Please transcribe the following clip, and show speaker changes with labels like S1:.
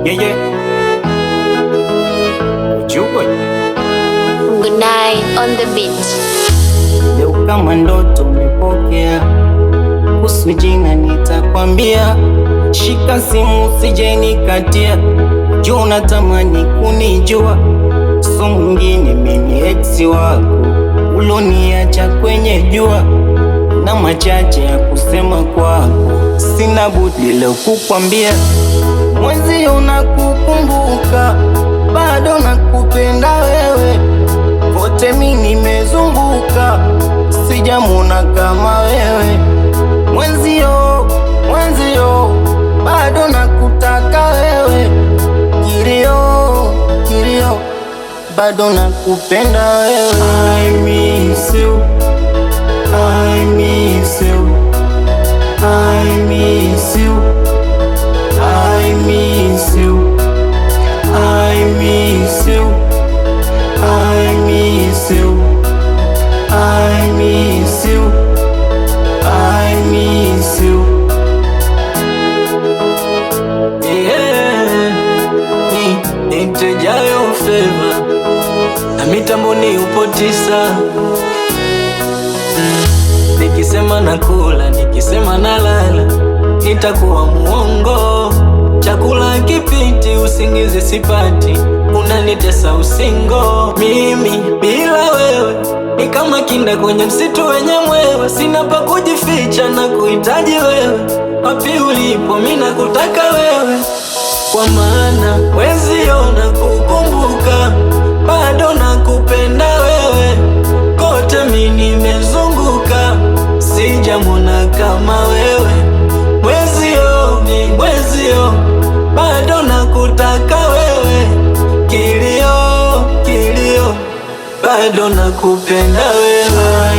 S1: yeah. Ujue
S2: Good night on the beat.
S1: leo kama ndoto umepokea, kuhusu jina nitakwambia. Shika simu usije nikatia, jua unatamani kunijua. So mwingine mimi ex wako, uloniacha kwenye jua. Na machache ya kusema kwako, sina budi leo kukwambia. Mwezi unakukumbuka, bado nakupenda wewe. Kote mimi nimezunguka, sijamwona kama wewe. Mwenzio, bado nakutaka wewe. Kilio, bado nakupenda wewe. I miss you, I miss you, I miss you, I miss you, I miss you, I miss you, I miss you, I miss you. Yeah, nitejayo favor na mitambo ni upotisa. Nikisema nakula, nikisema nalala, nitakuwa muongo. Chakula kipiti, usingizi sipati, unanitesa usingo. Mimi bila wewe ni kama kinda kwenye msitu wenye mwewe. Sina pa kujificha na kuhitaji wewe, wapi ulipo mimi nakutaka wewe. Kwa maana mwezio nakukumbuka, bado nakupenda wewe. Kote mimi nimezunguka, sijamwona kama wewe. Mwezio, bado nakutaka wewe. Kilio, bado nakupenda wewe.